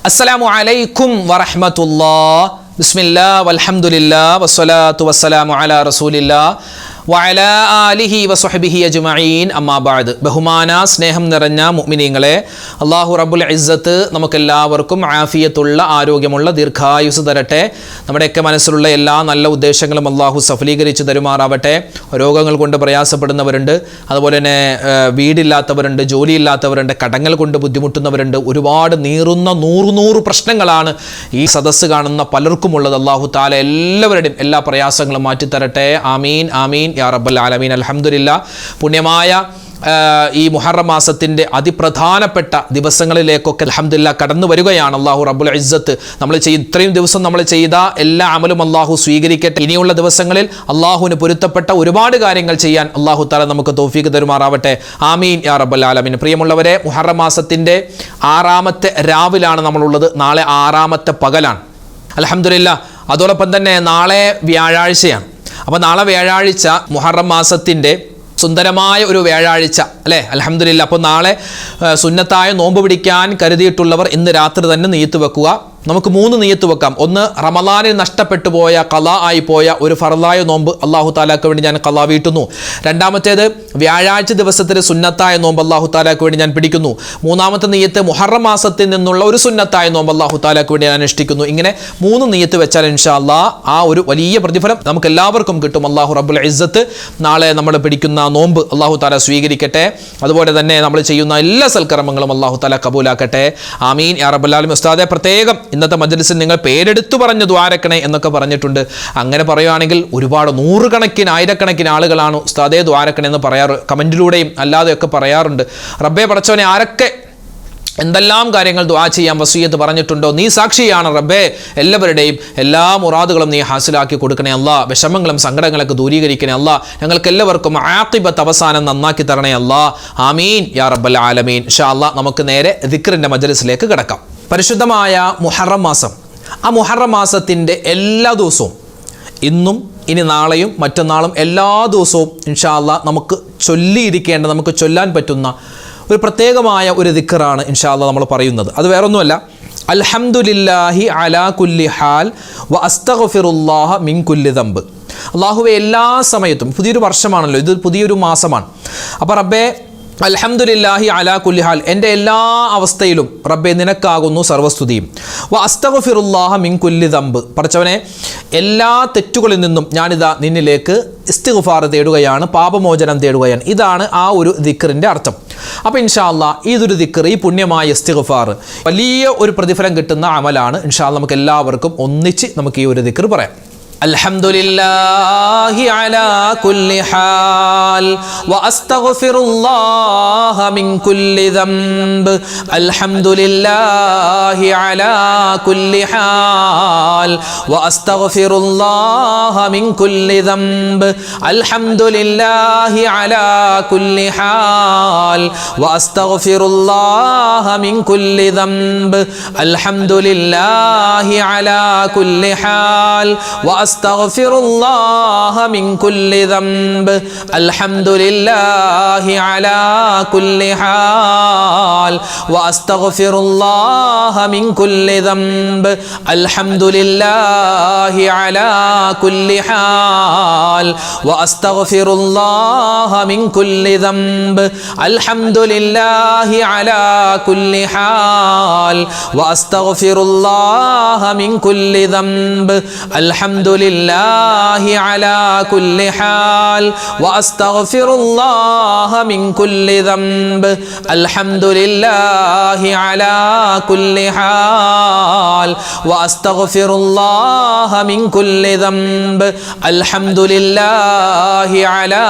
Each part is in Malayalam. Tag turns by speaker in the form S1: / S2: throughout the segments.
S1: അസ്സലാമു അലൈക്കും വറഹ്മത്തുള്ളാഹി. ബിസ്മില്ലാഹ് വൽഹംദുലില്ലാഹ് വസ്സലാത്തു വസ്സലാമു അലാ റസൂലില്ലാഹ് വഅലാ ആലിഹി വസ്വഹ്ബിഹി അജ്മഈൻ. അമ്മാ ബഅദ്. ബഹുമാന സ്നേഹം നിറഞ്ഞ മുഅ്മിനീങ്ങളെ, അല്ലാഹു റബ്ബുൽ ഇസ്സത്ത് നമുക്കെല്ലാവർക്കും ആഫിയത്തുള്ള ആരോഗ്യമുള്ള ദീർഘായുസ് തരട്ടെ. നമ്മുടെയൊക്കെ മനസ്സിലുള്ള എല്ലാ നല്ല ഉദ്ദേശങ്ങളും അല്ലാഹു സഫലീകരിച്ച് തരുമാറാവട്ടെ. രോഗങ്ങൾ കൊണ്ട് പ്രയാസപ്പെടുന്നവരുണ്ട്, അതുപോലെ തന്നെ വീടില്ലാത്തവരുണ്ട്, ജോലിയില്ലാത്തവരുണ്ട്, കടങ്ങൾ കൊണ്ട് ബുദ്ധിമുട്ടുന്നവരുണ്ട്. ഒരുപാട് നീറുന്ന നൂറ് പ്രശ്നങ്ങളാണ് ഈ സദസ്സ് കാണുന്ന പലർക്കുമുള്ളത്. അല്ലാഹു തആല എല്ലാവരുടെയും എല്ലാ പ്രയാസങ്ങളും മാറ്റിത്തരട്ടെ. ആമീൻ ആമീൻ യാ റബ്ബൽ ആലമീൻ. അൽഹംദുലില്ലാഹ്. പുണ്യമായ ഈ മുഹറം മാസത്തിൻ്റെ അതിപ്രധാനപ്പെട്ട ദിവസങ്ങളിലേക്കൊക്കെ അൽഹംദുലില്ലാഹ് കടന്നു വരികയാണ്. അല്ലാഹു റബ്ബുൽ ഇസ്സത്ത് ഇത്രയും ദിവസം നമ്മൾ ചെയ്ത എല്ലാ അമലും അല്ലാഹു സ്വീകരിക്കട്ടെ. ഇനിയുള്ള ദിവസങ്ങളിൽ അല്ലാഹുവിന് പൊരുത്തപ്പെട്ട ഒരുപാട് കാര്യങ്ങൾ ചെയ്യാൻ അല്ലാഹു തആല നമുക്ക് തൗഫീഖ് തരുമാറാവട്ടെ. ആമീൻ യാ റബ്ബൽ ആലമീൻ. പ്രിയമുള്ളവരെ, മുഹറം മാസത്തിൻ്റെ 6ാമത്തെ രാവിലാണ് നമ്മളുള്ളത്. നാളെ 6ാമത്തെ പകലാണ്. അൽഹംദുലില്ലാഹ്. അതോടൊപ്പം തന്നെ നാളെ വ്യാഴാഴ്ചയാണ്. അപ്പോൾ നാളെ വ്യാഴാഴ്ച മുഹറം മാസത്തിൻ്റെ സുന്ദരമായ ഒരു വ്യാഴാഴ്ച അല്ലേ? അൽഹംദുലില്ലാഹ്. അപ്പോൾ നാളെ സുന്നത്തായ നോമ്പ് പിടിക്കാൻ കരുതിയിട്ടുള്ളവർ ഇന്ന് രാത്രി തന്നെ നിയ്യത്ത് വെക്കുക. നമുക്ക് 3 നിയ്യത്ത് വെക്കാം. ഒന്ന്, റമളാനിൽ നഷ്ടപ്പെട്ടു പോയ ഖളാ ആയിപ്പോയ ഒരു ഫർളായ നോമ്പ് അല്ലാഹു തആലക്ക് വേണ്ടി ഞാൻ ഖളാ വീട്ടുന്നു. രണ്ടാമത്തേത്, വ്യാഴാഴ്ച ദിവസത്തിലെ സുന്നത്തായ നോമ്പ് അല്ലാഹു തആലക്ക് വേണ്ടി ഞാൻ പിടിക്കുന്നു. മൂന്നാമത്തെ നിയ്യത്ത്, മുഹറം മാസത്തിൽ നിന്നുള്ള ഒരു സുന്നത്തായ നോമ്പ് അല്ലാഹു തആലക്ക് വേണ്ടി ഞാൻ അനുഷ്ഠിക്കുന്നു. ഇങ്ങനെ 3 നിയ്യത്ത് വെച്ചാൽ ഇൻഷാ അല്ലാഹ് ആ ഒരു വലിയ പ്രതിഫലം നമുക്ക് എല്ലാവർക്കും കിട്ടും. അല്ലാഹു റബ്ബുൽ ഇസ്സത്ത് നാളെ നമ്മൾ പിടിക്കുന്ന നോമ്പ് അല്ലാഹു തആല സ്വീകരിക്കട്ടെ. അതുപോലെ തന്നെ നമ്മൾ ചെയ്യുന്ന എല്ലാ സൽക്കർമ്മങ്ങളും അല്ലാഹു തആല കബൂലാക്കട്ടെ. ആമീൻ യാ റബ്ബൽ ആലമീൻ. ഉസ്താദെ, പ്രത്യേകം ഇന്നത്തെ മജ്ലിസിൽ നിങ്ങൾ പേരെടുത്തു പറഞ്ഞ് ദ്വാരക്കണേ എന്നൊക്കെ പറഞ്ഞിട്ടുണ്ട്. അങ്ങനെ പറയുകയാണെങ്കിൽ ഒരുപാട് നൂറുകണക്കിന് ആയിരക്കണക്കിന് ആളുകളാണ് ഉസ്താദേ ദ്വാരക്കണേ എന്ന് പറയാറ്. കമൻറ്റിലൂടെയും അല്ലാതെയൊക്കെ പറയാറുണ്ട്. റബ്ബേ പടച്ചവനെ, ആരൊക്കെ എന്തെല്ലാം കാര്യങ്ങൾ ദുആ ചെയ്യാൻ വസിയത്ത് പറഞ്ഞിട്ടുണ്ടോ നീ സാക്ഷിയാണ് റബ്ബേ. എല്ലാവരുടെയും എല്ലാ മുറാദുകളും നീ ഹാസിലാക്കി കൊടുക്കണേ അല്ലാ. വിഷമങ്ങളും സങ്കടങ്ങളൊക്കെ ദൂരീകരിക്കണേ അല്ലാ. ഞങ്ങൾക്ക് എല്ലാവർക്കും ആഖിബത്ത് അവസാനം നന്നാക്കി തരണേ അല്ലാ. ആമീൻ യാ റബ്ബൽ ആലമീൻ. ഇൻഷാ അല്ലാ നമുക്ക് നേരെ ദിക്റിൻ്റെ മജ്ലിസിലേക്ക് കിടക്കാം. പരിശുദ്ധമായ മുഹറം മാസം, ആ മുഹറം മാസത്തിൻ്റെ എല്ലാ ദിവസവും, ഇന്നും ഇനി നാളെയും മറ്റന്നാളും എല്ലാ ദിവസവും ഇൻഷാ അല്ലാ നമുക്ക് ചൊല്ലിയിരിക്കേണ്ട, നമുക്ക് ചൊല്ലാൻ പറ്റുന്ന ഒരു പ്രത്യേകമായ ഒരു ദിക്റാണ് ഇൻഷാ അല്ലാ നമ്മൾ പറയുന്നത്. അത് വേറൊന്നുമല്ല, അൽഹംദുലില്ലാഹി അലാ കുല്ലി ഹാൽ വ അസ്തഗ്ഫിറുല്ലാഹ മിൻ കുല്ലി ദംബ്. അല്ലാഹുവേ, എല്ലാ സമയത്തും, പുതിയൊരു വർഷമാണല്ലോ ഇത്, പുതിയൊരു മാസമാണ്. അപ്പോൾ റബ്ബേ അൽഹംദുലില്ലാഹി അലാ കുല്ലി ഹാൽ, എൻ്റെ എല്ലാ അവസ്ഥയിലും റബ്ബേ നിനക്കാകുന്നു സർവസ്തുതിയും. വ അസ്തഗ്ഫിറുല്ലാഹ മിൻ കുല്ലി ദംബ്, പടച്ചവനെ എല്ലാ തെറ്റുകളിൽ നിന്നും ഞാനിതാ നിന്നിലേക്ക് ഇസ്തിഗ്ഫാർ തേടുകയാണ്, പാപമോചനം തേടുകയാണ്. ഇതാണ് ആ ഒരു ദിക്റിൻ്റെ അർത്ഥം. അപ്പോൾ ഇൻഷാ അല്ലാ ഇതൊരു ദിക്ർ, ഈ പുണ്യമായ ഇസ്തിഗ്ഫാർ വലിയ ഒരു പ്രതിഫലം കിട്ടുന്ന അമലാണ്. ഇൻഷാ അല്ലാ നമുക്ക് എല്ലാവർക്കും ഒന്നിച്ച് നമുക്ക് ഈ ഒരു ദിക്ർ പറയാം. അൽഹംദുലില്ലാഹി അലാ കുല്ലി ഹാൽ വ അസ്തഗ്ഫിറുല്ലാഹ മിൻ കുല്ലി ദംബ്. അൽഹംദുലില്ലാഹി അലാ കുല്ലി ഹാൽ വ അസ്തഗ്ഫിറുല്ലാഹ മിൻ കുല്ലി ദംബ്. അൽഹംദുലില്ലാഹി അലാ കുല്ലി ഹാൽ വ അസ്തഗ്ഫിറുല്ലാഹ മിൻ കുല്ലി ദംബ്. അൽഹംദുലില്ലാഹി അലാ കുല്ലി ഹാൽ വ അസ്തഗ്ഫിറുല്ലാഹ മിൻ കുല്ലി ദംബ്. അൽഹംദുലില്ലാഹി അലാ കുല്ലി ഹാൽ വ അസ്തഗ്ഫിറുല്ലാഹ മിൻ കുല്ലി ദംബ്. അൽഹംദുലില്ലാഹി അലാ കുല്ലി ഹാൽ വ അസ്തഗ്ഫിറുല്ലാഹ മിൻ കുല്ലി ദംബ്. അൽഹംദുലില്ലാഹി അലാ കുല്ലി ഹാൽ വ അസ്തഗ്ഫിറുല്ലാഹ മിൻ കുല്ലി ദംബ്. അൽഹംദുലില്ലാഹി അലാ കുല്ലി ഹാൽ വ അസ്തഗ്ഫിറുല്ലാഹ മിൻ കുല്ലി ദംബ്. അൽഹംദുലില്ലാഹി അലാ കുല്ലി ഹാൽ വ അസ്തഗ്ഫിറുല്ലാഹ മിൻ കുല്ലി ദംബ്. അൽഹംദുലില്ലാഹി അലാ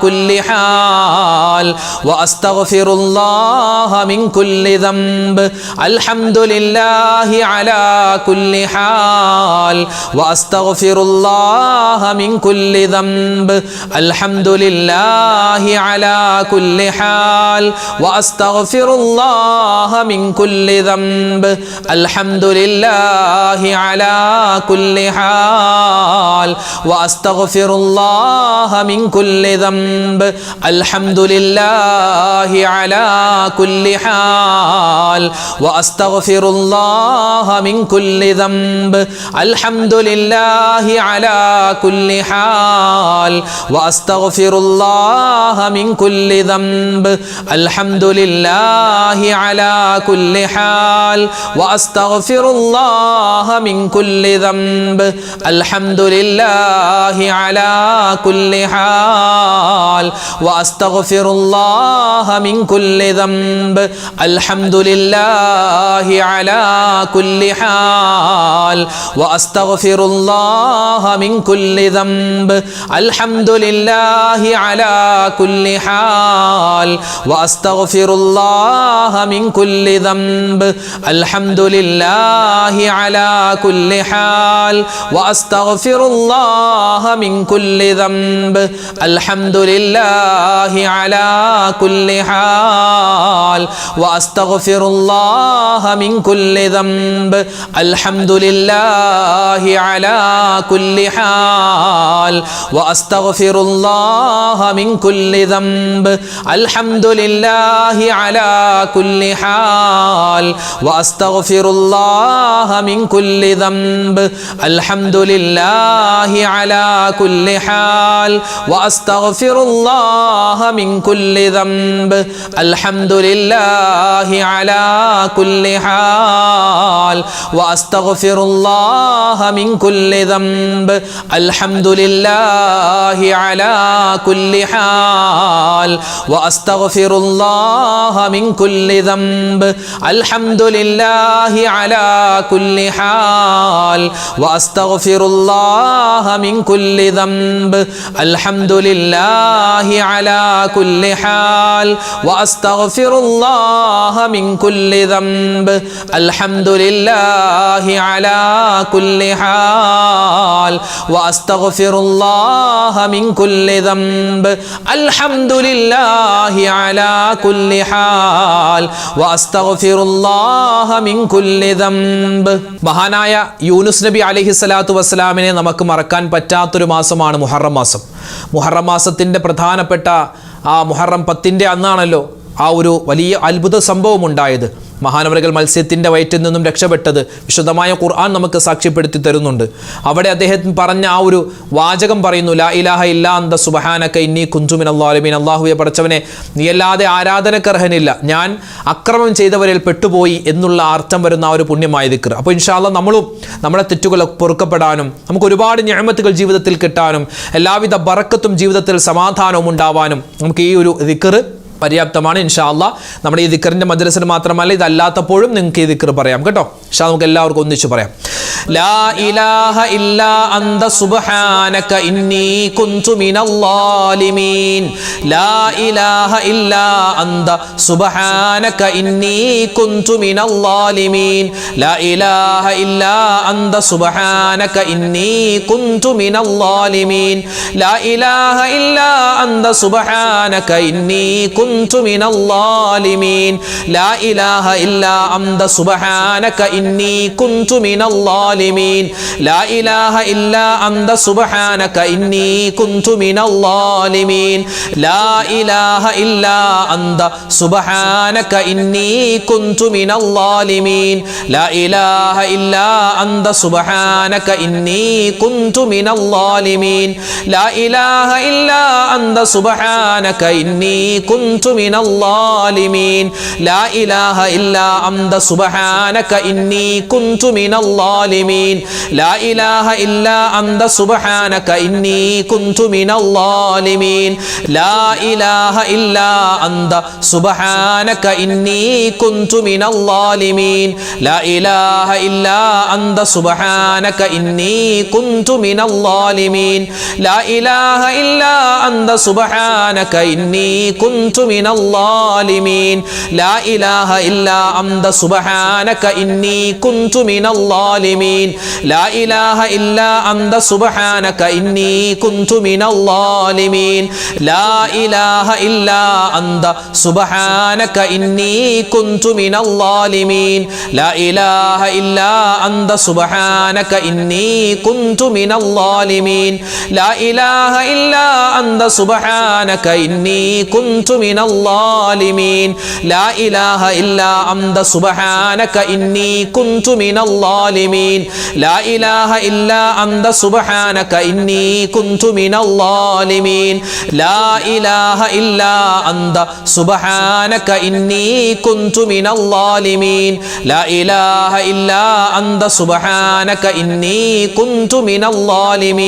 S1: കുല്ലി ഹാൽ വ അസ്തഗ്ഫിറുല്ലാഹ മിൻ കുല്ലി ദംബ്. അൽഹംദുലില്ലാഹി അലാ കുല്ലി ഹാൽ വ അസ്തഗ്ഫിറുല്ലാഹ വഅസ്തഗ്ഫിറുല്ലാഹ മിൻ കുല്ലി ദംബ് അൽഹംദുലില്ലാഹി അലാ കുല്ലി ഹാൽ വഅസ്തഗ്ഫിറുല്ലാഹ മിൻ കുല്ലി ദംബ് അൽഹംദുലില്ലാഹി അലാ കുല്ലി ഹാൽ വഅസ്തഗ്ഫിറുല്ലാഹ മിൻ കുല്ലി ദംബ് അൽഹംദുലില്ലാഹി അലാ കുല്ലി ഹാൽ വഅസ്തഗ്ഫിറുല്ലാഹ മിൻ കുല്ലി ദംബ് അൽഹംദുലില്ലാഹി അലാ കുല്ലി ഹാൽ വഅസ്തഗ്ഫിറുല്ലാഹ മിൻ കുല്ലി ദംബ് അൽഹംദുലില്ലാഹി അലാ കുല്ലി ഹാൽ വഅസ്തഗ്ഫിറുല്ലാഹ മിൻ കുല്ലി ദംബ് അൽഹംദുലില്ലാഹി അലാ കുല്ലി ഹാൽ വഅസ്തഗ്ഫിറുല്ലാഹ മിൻ കുല്ലി ദംബ് അൽഹംദുലില്ലാഹി അലാ കുല്ലി ഹാൽ വഅസ്തഗ്ഫിറുല്ലാഹ മിൻ കുല്ലി ദംബ് അൽഹംദുലില്ലാഹി അലാ കുല്ലി ഹാൽ വഅസ്തഗ്ഫിറുല്ലാഹ മിൻ കുല്ലി ദംബ് അൽഹംദുലില്ലാഹി അലാ കുല്ലി ഹാൽ വഅസ്തഗ്ഫിറുല്ലാഹ മിൻ കുല്ലി ദംബ് അൽഹംദുലില്ലാഹി അലാ കുല്ലി ഹാൽ വഅസ്തഗ്ഫിറുല്ലാഹ മിൻ കുല്ലി ദംബ് അൽഹംദുലില്ലാഹി അലാ കുല്ലി ഹാൽ വഅസ്തഗ്ഫിറുല്ലാഹ മിൻ കുല്ലി ദംബ് അൽഹംദുലില്ലാഹി അലാ കുല്ലി ഹാൽ വഅസ്തഗ്ഫിറുല്ലാഹ മിൻ കുല്ലി ദംബ് അൽഹംദുലില്ലാഹി അലാ കുല്ലി ഹാൽ വഅസ്തഗ്ഫിറുല്ലാഹ മിൻ കുല്ലി ദംബ് അൽഹംദുലില്ലാഹി അലാ കുല്ലി ഹാൽ വഅസ്തഗ്ഫിറുല്ലാഹ മിൻ കുല്ലി ദംബ് അൽഹംദുലില്ലാഹി അലാ കുല്ലി ഹാൽ വഅസ്തഗ്ഫിറുല്ലാഹ മിൻ കുല്ലി ദംബ് അൽഹംദുലില്ലാഹി അലാ കുല്ലി ഹാൽ വഅസ്തഗ്ഫിറുല്ലാഹ മിൻ കുല്ലി ദംബ് അൽഹംദുലില്ലാഹി അലാ കുല്ലി ഹാൽ വഅസ്തഗ്ഫിറുല്ലാഹ മിൻ കുല്ലി ദംബ് അൽഹംദുലില്ലാഹി അലാ കുല്ലി ഹാൽ വഅസ്തഗ്ഫിറുല്ലാഹ മിൻ കുല്ലി ദംബ് അൽഹംദുലില്ലാഹി അലാ കുല്ലി ഹാൽ വഅസ്തഗ്ഫിറുല്ലാഹ മിൻ കുല്ലി ദംബ്. മഹാനായ യൂനുസ് നബി അലൈഹിസ്സലാത്തു വസ്സലാമിനെ നമുക്ക് മറക്കാൻ പറ്റാത്തൊരു മാസമാണ് മുഹറം മാസം. മുഹറം മാസത്തിൻ്റെ പ്രധാനപ്പെട്ട ആ മുഹറം 10 അന്നാണല്ലോ ആ ഒരു വലിയ അത്ഭുത സംഭവം ഉണ്ടായത്. മഹാനവറുകൾ മത്സ്യത്തിൻ്റെ വയറ്റിൽ നിന്നും രക്ഷപ്പെട്ടത് വിശുദ്ധമായ ഖുർആൻ നമുക്ക് സാക്ഷ്യപ്പെടുത്തി തരുന്നുണ്ട്. അവിടെ അദ്ദേഹം പറഞ്ഞ ആ ഒരു വാചകം പറയുന്നു, ലാ ഇലാഹ ഇല്ലാ അന്ത സുബ്ഹാനക ഇന്നി കുന്തു മിനൽ ളാലിമീൻ. അല്ലാഹുവേ, പടച്ചവനെ, നീയല്ലാതെ ആരാധനക്കർഹനില്ല, ഞാൻ അക്രമം ചെയ്തവരിൽ പെട്ടുപോയി എന്നുള്ള അർത്ഥം വരുന്ന ആ ഒരു പുണ്യമായ ദിക്ർ. അപ്പോൾ ഇൻഷാ അല്ലാഹ് നമ്മളും നമ്മുടെ തെറ്റുകൾ പൊറുക്കപ്പെടാനും നമുക്ക് ഒരുപാട് നിഅമത്തുകൾ ജീവിതത്തിൽ കിട്ടാനും എല്ലാവിധ ബറക്കത്തും ജീവിതത്തിൽ സമാധാനവും ഉണ്ടാവാനും നമുക്ക് ഈ ഒരു ദിക്ർ പര്യാപ്തമാണ്. ഇൻഷാ അല്ലാഹ് നമ്മുടെ ഈ ദിക്റിൻ്റെ മജ്‌ലിസിൽ മാത്രമല്ല, ഇതല്ലാത്തപ്പോഴും നിങ്ങൾക്ക് ഈ ദിക്ർ പറയാം കേട്ടോ. ഇൻഷാ നമുക്ക് എല്ലാവർക്കും ഒന്നിച്ച് പറയാം. ലാ ഇലാഹ ഇല്ലാ അന്ത സുബ്ഹാനക ഇന്നി കുന്തു മിനൽ ളാലിമീൻ. ലാ ഇലാഹ ഇല്ലാ അന്ത സുബ്ഹാനക ഇന്നി കുന്തു മിനൽ ളാലിമീൻ. ലാ ഇലാഹ ഇല്ലാ അന്ത സുബ്ഹാനക ഇന്നി കുന്തു മിനൽ ളാലിമീൻ. ലാ ഇലാഹ ഇല്ലാ അന്ത സുബ്ഹാനക ഇന്നി കുന്തു മിനൽ ളാലിമീൻ. ലാ ഇലാഹ ഇല്ലാ അന്ത സുബ്ഹാനക ഇന്നി കുന്തു മിനൽ ളാലിമീൻ. ലാ ഇലാഹ ഇല്ലാ അന്ത സുബ്ഹാനക ഇന്നി കുന്തു മിനൽ ളാലിമീൻ. ലാ ഇലാഹ ഇല്ലാ അന്ത സുബ്ഹാനക ഇന്നി കുന്തു മിനൽ ളാലിമീൻ. ലാ ഇലാഹ ഇല്ലാ അന്ത സുബ്ഹാനക ഇന്നി കുന്തു മിനൽ ളാലിമീൻ. ലാ ഇലാഹ ഇല്ലാ അന്ത സുബ്ഹാനക ഇന്നി കുന്തു മിനൽ ളാലിമീൻ. ലാ ഇലാഹ ഇല്ലാ അന്ത സുബ്ഹാനക ഇന്നി കുന്തു മിനൽ ളാലിമീൻ. ലാ ഇലാഹ ഇല്ലാ അന്ത സുബ്ഹാനക ഇന്നി കുന്തു മിനൽ ളാലിമീൻ. ലാ ഇലാഹ ഇല്ലാ അന്ത സുബ്ഹാനക ഇന്നി കുന്തു മിനൽ ളാലിമീൻ. ലാ ഇലാഹ ഇല്ലാ അന്ത സുബ്ഹാനക ഇന്നി കുന്തു മിനൽ ളാലിമീൻ. ലാ ഇലാഹ ഇല്ലാ അന്ത സുബ്ഹാനക ഇന്നി കുന്തു മിനൽ ളാലിമീൻ. ലാ ഇലാഹ ഇല്ലാ അന്ത സുബ്ഹാനക ഇന്നി കുന്തു മിനൽ ളാലിമീൻ. الظالمين لا إله إلا أنت سبحانك إني كنت من الظالمين لا إله إلا أنت سبحانك إني كنت من الظالمين لا إله إلا أنت سبحانك إني كنت من الظالمين لا إله إلا أنت سبحانك إني كنت من الظالمين لا إله إلا أنت سبحانك إني كنت من الظالمين لا إله إلا أنت سبحانك إني كنت من الظالمين لا إله إلا أنت سبحانك إني كنت من الظالمين لا إله إلا أنت سبحانك إني كنت من الظالمين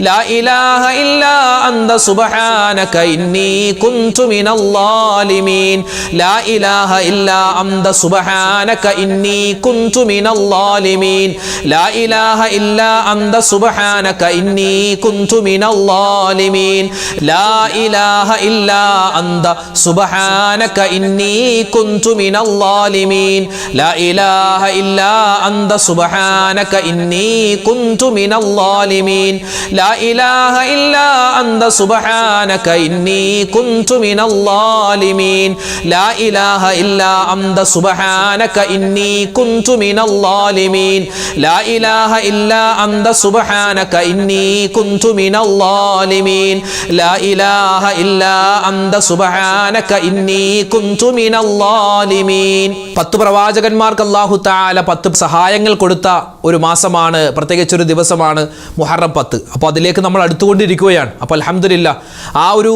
S1: لا إله إلا أنت سبحانك إني كنت من الظالمين لا إله إلا أنت سبحانك إني كنت من الظالمين لا إله إلا أنت سبحانك إني كنت من الظالمين لا إله إلا أنت سبحانك إني كنت من الظالمين لا إله إلا أنت سبحانك إني كنت من الظالمين لا إله إلا أنت سبحانك إني كنت من الظالمين لا إله إلا أنت سبحانك إني كنت من الظالمين لا إله إلا أنت سبحانك إني كنت من الظالمين لا إله إلا أنت سبحانك إني كنت من الظالمين 10 പ്രവാചകന്മാർക്ക് അല്ലാഹു തആല 10 സഹായങ്ങൾ കൊടുത്ത ഒരു മാസമാണ്, പ്രത്യേകിച്ച് ഒരു ദിവസമാണ് മുഹറം 10. അപ്പോൾ അതിലേക്ക് നമ്മൾ അടുത്തുകൊണ്ടിരിക്കുകയാണ്. അപ്പോൾ അൽഹംദുലില്ലാഹ് ആ ഒരു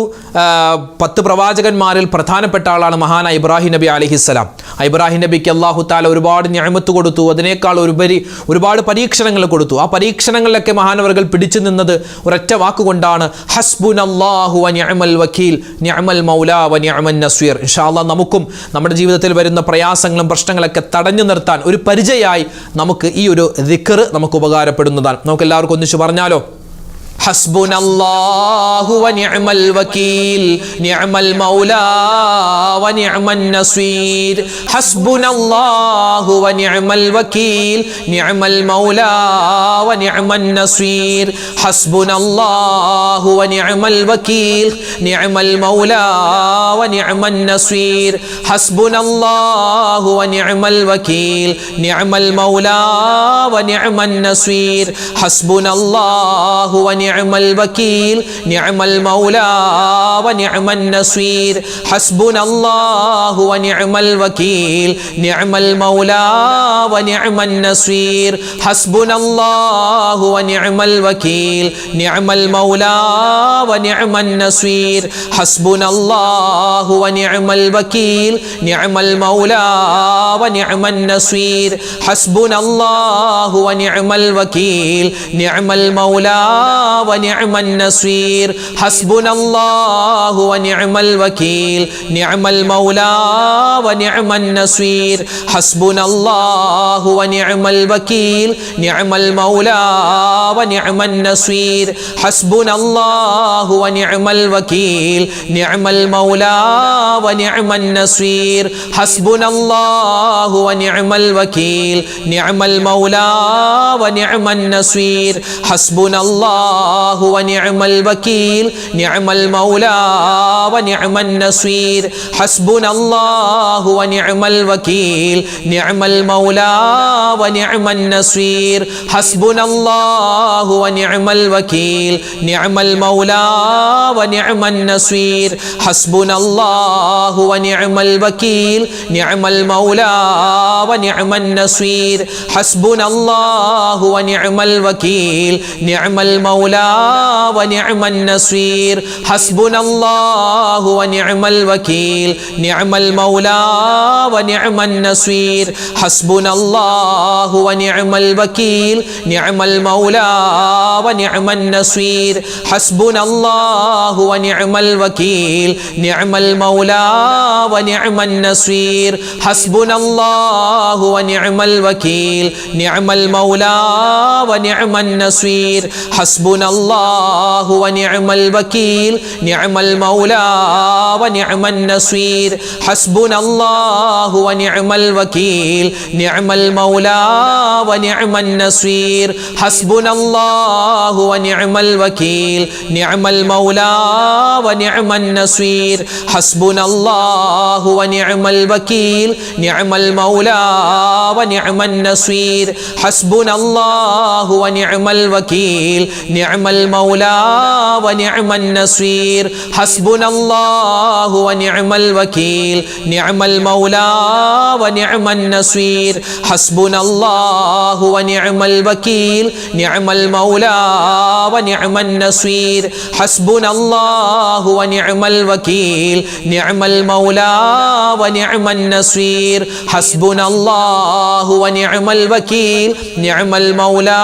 S1: 10 പ്രവാചകന്മാരിൽ പ്രധാനപ്പെട്ട ആളാണ് മഹാനായ ഇബ്രാഹിം നബി അലൈഹിസ്സലാം. ഇബ്രാഹിം നബിക്ക് അല്ലാഹു തആല ഒരുപാട് നിഅമത്ത് കൊടുത്തു, അതിനേക്കാൾ ഉപരി ഒരുപാട് പരീക്ഷണങ്ങൾ കൊടുത്തു. ആ പരീക്ഷണങ്ങളിലൊക്കെ മഹാനവർകൾ പിടിച്ചു നിന്നത് ഒരൊറ്റ വാക്കുകൊണ്ടാണ്, ഹസ്ബുനല്ലാഹു വ നിഅമൽ വക്കീൽ നിഅമൽ മൗലാ വ നിഅമൻ നസ്വീർ. ഇൻഷാ അല്ലാഹ് നമുക്കും നമ്മുടെ ജീവിതത്തിൽ വരുന്ന പ്രയാസങ്ങളും പ്രശ്നങ്ങളൊക്കെ തടഞ്ഞു നിർത്താൻ ഒരു പരിചയമായി നമുക്ക് ഈ ഒരു ദിക്ർ നമുക്ക് ഉപകാരപ്പെടുന്നതാണ്. നമുക്ക് എല്ലാവർക്കും ഒന്നിച്ച് പറഞ്ഞാലോ? ഹസ്ബുനല്ലാഹു വ നിഅമൽ വക്കീൽ നിഅമൽ മൗലാ വ നിഅമൻ നസ്വീർ ഹസ്ബുനല്ലാഹു വ നിഅമൽ വക്കീൽ നിഅമൽ മൗലാ വ നിഅമൻ നസ്വീർ ഹസ്ബുനല്ലാഹു വ നിഅമൽ വക്കീൽ നിഅമൽ മൗലാ വ നിഅമൻ നസ്വീർ ഹസ്ബുനല്ലാഹു വ നിഅമൽ വക്കീൽ നിഅമൽ മൗലാ വ നിഅമൻ നസ്വീർ ഹസ്ബുനല്ലാഹു വ نعم الوكيل نعم المولى ونعم النصير حسبنا الله ونعم الوكيل نعم المولى ونعم النصير حسبنا الله ونعم الوكيل نعم المولى ونعم النصير حسبنا الله ونعم الوكيل نعم المولى ونعم النصير حسبنا الله ونعم الوكيل نعم المولى ونعم النصير حسبنا الله ونعم الوكيل نعم المولى ونعم النصير حسبنا الله ونعم الوكيل نعم المولى ونعم النصير حسبنا الله ونعم الوكيل نعم المولى ونعم النصير حسبنا الله ونعم الوكيل نعم المولى ونعم النصير حسبنا الله ونعم الوكيل نعم المولى ونعم النصير حسبنا الله ونعم الوكيل نعم المولى ونعم النصير حسبنا الله ونعم الوكيل نعم المولى ونعم النصير حسبنا الله ونعم الوكيل نعم المولى ونعم النصير حسبنا الله ونعم الوكيل نعم المولى ونعم النصير حسبنا الله ونعم الوكيل نعم المولى ونعم النصير حسبنا الله ونعم الوكيل نعم المولى ونعم النصير حسبنا الله ونعم الوكيل نعم المولى ونعم النصير حسبنا الله ونعم الوكيل نعم المولى ونعم النصير حسبنا ഹസ്ബുനല്ലാഹു വനിഅമൽ വകീൽ നിഅമൽ മൗലാ വനിഅമൻ നസീർ ഹസ്ബുനല്ലാഹു വനിഅമൽ വകീൽ നിഅമൽ മൗലാ വനിഅമൻ നസീർ ഹസ്ബുനല്ലാഹു വനിഅമൽ വകീൽ നിഅമൽ മൗലാ വനിഅമൻ നസീർ ഹസ്ബുനല്ലാഹു വനിഅമൽ വകീൽ നിഅമൽ മൗലാ വനിഅമൻ നസീർ ഹസ്ബുനല്ലാഹു വനിഅമൽ വകീൽ നിഅമൽ മൗലാ വനിഅമൻ നസീർ ഹസ്ബുനല്ലാഹു വനിഅമൽ വകീൽ നിഅമൽ മൗലാ വനിഅമൻ നസീർ ഹസ്ബുനല്ലാഹു വനിഅമൽ വകീൽ നിഅമൽ മൗലാ വനിഅമൻ നസീർ ഹസ്ബുനല്ലാഹു വനിഅമൽ വകീൽ നിഅമൽ മൗലാ വനിഅമൻ നസീർ ഹസ്ബുനല്ലാഹു വനിഅമൽ വകീൽ നിഅമൽ മൗലാ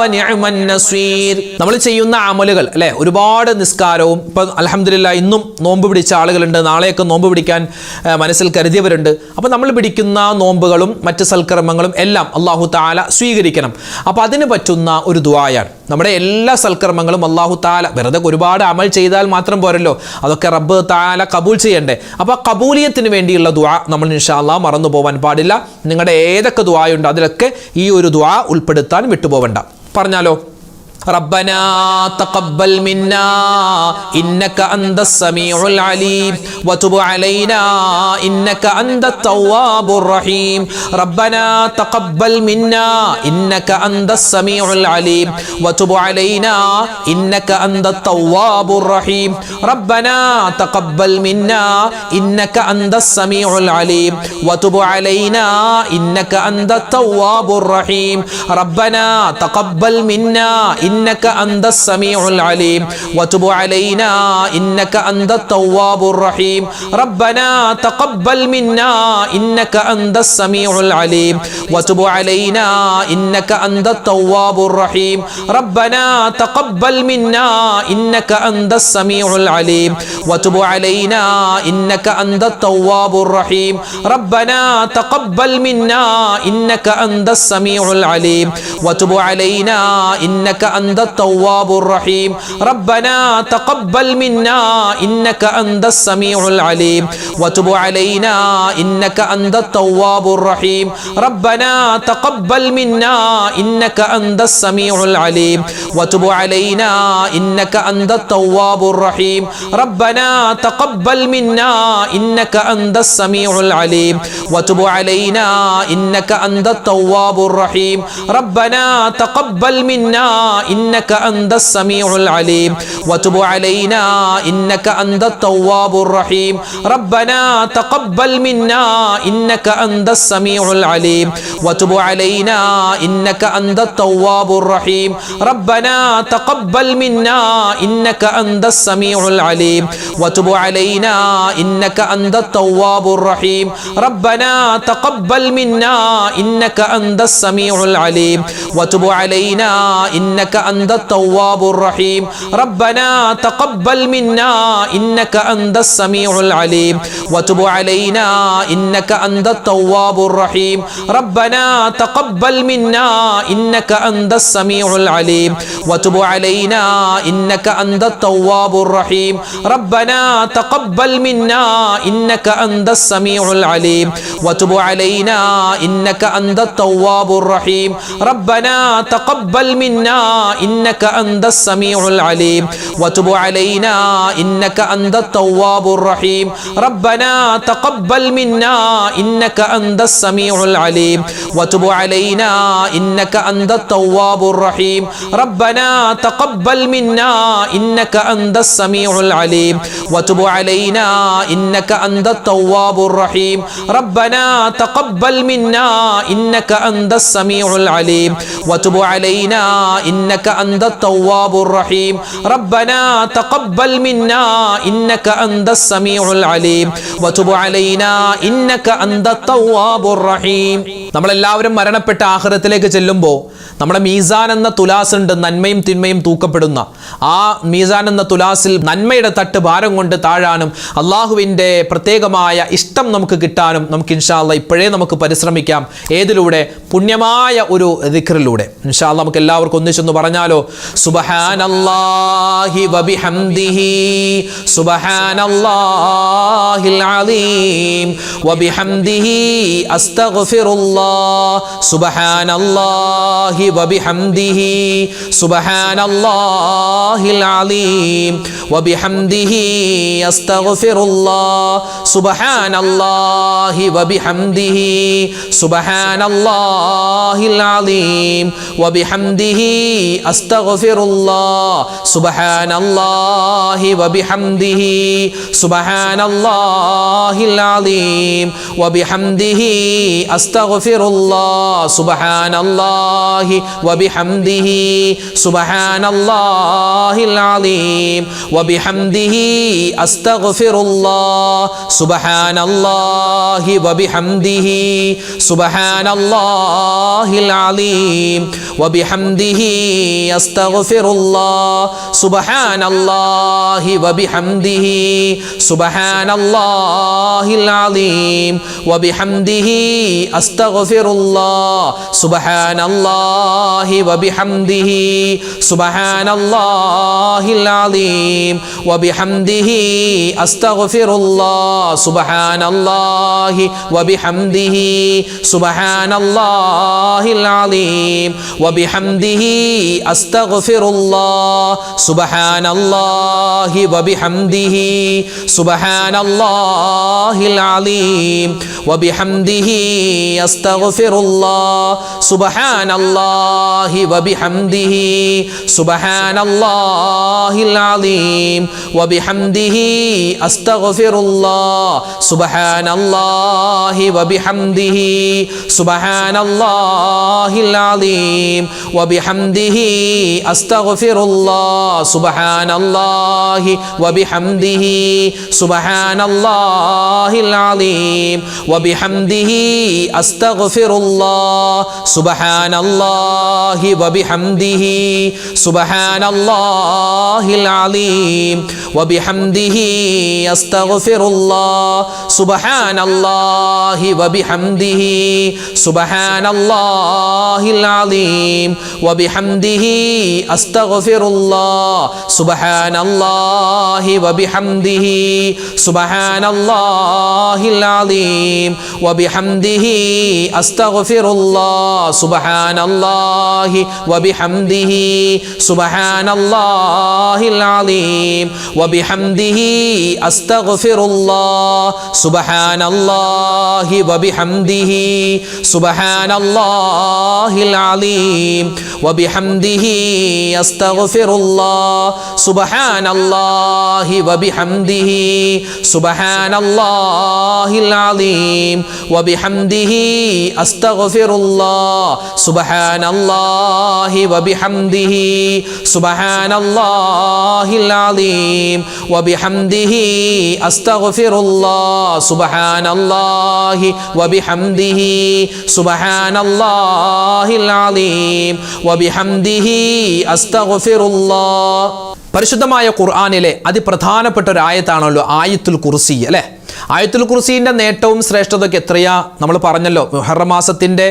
S1: വനിഅമൻ നസീർ. നമ്മൾ ചെയ്യുന്ന അമലുകൾ അല്ലേ, ഒരുപാട് നിസ്കാരവും ഇപ്പം അൽഹംദുലില്ലാ ഇന്നും നോമ്പ് പിടിച്ച ആളുകളുണ്ട്, നാളെയൊക്കെ നോമ്പ് പിടിക്കാൻ മനസ്സിൽ കരുതിയവരുണ്ട്. അപ്പം നമ്മൾ പിടിക്കുന്ന നോമ്പുകളും മറ്റ് സൽക്കർമ്മങ്ങളും എല്ലാം അല്ലാഹു തആല സ്വീകരിക്കണം. അപ്പോൾ അതിന് പറ്റുന്ന ഒരു ദുആയാണ്. നമ്മുടെ എല്ലാ സൽക്കർമ്മങ്ങളും അല്ലാഹു തആല വെറുതെ ഒരുപാട് അമൽ ചെയ്താൽ മാത്രം പോരല്ലോ, അതൊക്കെ റബ്ബ് തആല കബൂൽ ചെയ്യണ്ടേ. അപ്പോൾ കബൂലിയത്തിന് വേണ്ടിയുള്ള ദുആ നമ്മൾ ഇൻഷാ അല്ലാഹ് മറന്നു പോകാൻ പാടില്ല. നിങ്ങളുടെ ഏതൊക്കെ ദുആയുണ്ട് അതിലൊക്കെ ഈ ഒരു ദുആ ഉൾപ്പെടുത്താൻ വിട്ടുപോകണ്ട. പറഞ്ഞാലോ, ربنا تقبل منا إنك أنت السميع العليم وتب علينا إنك أنت التواب الرحيم ربنا تقبل منا إنك أنت السميع العليم وتب علينا إنك أنت التواب الرحيم ربنا تقبل منا إنك أنت السميع العليم وتب علينا إنك أنت التواب الرحيم ربنا تقبل منا إنك أنت السميع العليم وتب علينا إنك أنت التواب الرحيم ربنا تقبل منا إنك أنت السميع العليم وتب علينا إنك أنت التواب الرحيم ربنا تقبل منا إنك أنت السميع العليم وتب علينا إنك أنت التواب الرحيم ربنا تقبل منا إنك أنت السميع العليم وتب علينا إنك أنت التواب الرحيم ربنا تقبل منا إنك أنت السميع العليم وتب علينا إنك أنت التواب الرحيم ربنا تقبل منا إنك أنت السميع العليم وتب علينا إنك أنت التواب الرحيم ربنا تقبل منا إنك أنت السميع العليم وتب علينا إنك أنت التواب الرحيم ربنا تقبل منا إنك أنت السميع العليم وتب علينا إنك أنت التواب الرحيم ربنا تقبل منا إنك أنت السميع العليم وتب علينا إنك أنت التواب الرحيم ربنا تقبل منا إنك أنت السميع العليم وتب علينا إنك أنت التواب الرحيم ربنا تقبل منا إنك أنت السميع العليم وتب علينا إنك أنت التواب الرحيم ربنا تقبل منا إنك أنت السميع العليم وتب علينا إنك أنت التواب الرحيم ربنا تقبل منا إنك أنت السميع العليم وتب علينا إنك أنت التواب الرحيم ربنا تقبل منا إنك أنت السميع العليم وتب علينا إنك أنت التواب الرحيم ربنا تقبل منا إنك أنت السميع العليم وتب علينا إنك أنت التواب الرحيم ربنا تقبل منا إنك أنت السميع العليم وتب علينا إنك أنت التواب الرحيم ربنا تقبل منا إنك أنت السميع العليم وتب علينا إنك أنت التواب الرحيم ربنا تقبل منا إنك أنت السميع العليم وتب علينا إنك أنت التواب الرحيم ربنا تقبل منا إنك أنت السميع العليم وتب علينا إنك أنت التواب الرحيم. നമ്മളെല്ലാവരും മരണപ്പെട്ട ആഖിറത്തിലേക്ക് ചെല്ലുമ്പോൾ നമ്മുടെ മീസാൻ എന്ന തുലാസ് ഉണ്ട്, നന്മയും തിന്മയും തൂക്കപ്പെടുന്ന ആ മീസാൻ എന്ന തുലാസിൽ നന്മയുടെ തട്ട് ഭാരം കൊണ്ട് താഴാനും അള്ളാഹുവിൻ്റെ പ്രത്യേകമായ ഇഷ്ടം നമുക്ക് കിട്ടാനും നമുക്ക് ഇൻഷാ അല്ലാഹ് ഇപ്പോഴേ നമുക്ക് പരിശ്രമിക്കാം. ഏതിലൂടെ? പുണ്യമായ ഒരു ദിക്റിലൂടെ. ഇൻഷാ അല്ലാഹ് നമുക്ക് എല്ലാവർക്കും ഒന്നിച്ചൊന്ന് പറയാം. പറഞ്ഞാലോ? സുബ്ഹാനല്ലാഹി വബിഹംദിഹി സുബ്ഹാനല്ലാഹിൽ അലീം വബിഹംദിഹി അസ്തഗ്ഫിറുല്ലാഹ് സുബ്ഹാനല്ലാഹി വബിഹംദിഹി സുബ്ഹാനല്ലാഹിൽ അലീം വബിഹംദിഹി അസ്തഗ്ഫിറുല്ലാഹ് സുബ്ഹാനല്ലാഹി വബിഹംദിഹി സുബ്ഹാനല്ലാഹിൽ അലീം വബിഹംദിഹി അസ്തഗ്ഫിറുല്ലാഹ് സുബ്ഹാനല്ലാഹി വബിഹംദിഹി സുബ്ഹാനല്ലാഹിൽ അലീം വബിഹംദിഹി അസ്തഗ്ഫിറുല്ലാഹ് സുബ്ഹാനല്ലാഹി വബിഹംദിഹി സുബ്ഹാനല്ലാഹിൽ അലീം വബിഹംദിഹി അസ്തഗ്ഫിറുല്ലാഹ് സുബ്ഹാനല്ലാഹി വബിഹംദിഹി സുബ്ഹാനല്ലാഹിൽ അലീം വബിഹംദിഹി അസ്തഗ്ഫിറുല്ലാഹ് സുബ്ഹാനല്ലാഹി വബിഹംദിഹി സുബ്ഹാനല്ലാഹിൽ അലീം വബിഹംദിഹി അസ്തഗ്ഫിറുല്ലാഹ് സുബ്ഹാനല്ലാഹി വബിഹംദിഹി സുബ്ഹാനല്ലാഹിൽ അലീം വബിഹംദിഹി അസ്തഗ്ഫിറുല്ലാഹ് സുബ്ഹാനല്ലാഹി വബിഹംദിഹി സുബ്ഹാനല്ലാഹിൽ അലീം വബിഹംദിഹി അസ്തഗ്ഫിറുല്ലാഹ് സുബ്ഹാനല്ലാഹി വബിഹംദിഹി സുബ്ഹാനല്ലാഹിൽ അലീം വബിഹംദിഹി അസ്തഗ്ഫിറുല്ലാഹ് സുബ്ഹാനല്ലാഹി വബിഹംദിഹി സുബ്ഹാനല്ലാഹിൽ അലീം വബിഹംദിഹി അസ്തഗ്ഫിറുല്ലാഹ് സുബ്ഹാനല്ലാഹി വബിഹംദിഹി സുബ്ഹാനല്ലാഹിൽ അലീം വബിഹംദിഹി അസ്തഗ്ഫിറുല്ലാഹ് സുബ്ഹാനല്ലാഹി വബിഹംദിhi സുബ്ഹാനല്ലാഹിൽ അലീം വബിഹംദിhi അസ്തഗ്ഫിറുല്ലാഹ് സുബ്ഹാനല്ലാഹി വബിഹംദിhi സുബ്ഹാനല്ലാഹിൽ അലീം വബിഹംദിhi അസ്തഗ്ഫിറുല്ലാഹ് സുബ്ഹാനല്ലാഹി വബിഹംദിhi സുബ്ഹാനല്ലാഹിൽ അലീം വബിഹംദിhi അസ്തഗ്ഫിറുല്ലാഹ് സുബ്ഹാനല്ലാഹി വബിഹംദിhi സുബ്ഹാനല്ലാഹിൽ അലീം വബിഹംദിhi അസ്തഗ്ഫിറുല്ലാഹ് സുബ്ഹാനല്ലാഹി വബിഹംദിhi സുബ്ഹാനല്ലാഹിൽ അലീം വബിഹംദിhi അസ്തഗ്ഫിറുല്ലാഹ് സുബ്ഹാനല്ലാഹി വബിഹംദിhi സുബ്ഹാനല്ലാഹിൽ അലീം വബിഹംദിhi അസ്തഗ്ഫിറുല്ലാഹ് സുബ്ഹാനല്ലാഹി വബിഹംദിhi സുബ്ഹാനല്ലാഹിൽ അലീം വബിഹംദിhi അസ്തഗ്ഫിറുല്ലാഹ് സുബ്ഹാനല്ലാഹി വബിഹംദിhi സുബ്ഹാനല്ലാഹിൽ അലീം വബിഹംദിhi അസ്തഗ്ഫിറുല്ലാഹ് സുബ്ഹാനല്ലാഹി വബിഹംദിhi സുബ്ഹാനല്ലാഹിൽ അലീം വബിഹംദിhi അസ്തഗ്ഫിറുല്ലാഹ്. പരിശുദ്ധമായ ഖുർആനിലെ അതിപ്രധാനപ്പെട്ട ഒരു ആയത്താണല്ലോ ആയത്തുൽ കുർസി അല്ലേ? ആയത്തുൽ കുർസിൻ്റെ നേട്ടവും ശ്രേഷ്ഠതയൊക്കെ എത്രയാ നമ്മൾ പറഞ്ഞല്ലോ. മുഹറം മാസത്തിൻ്റെ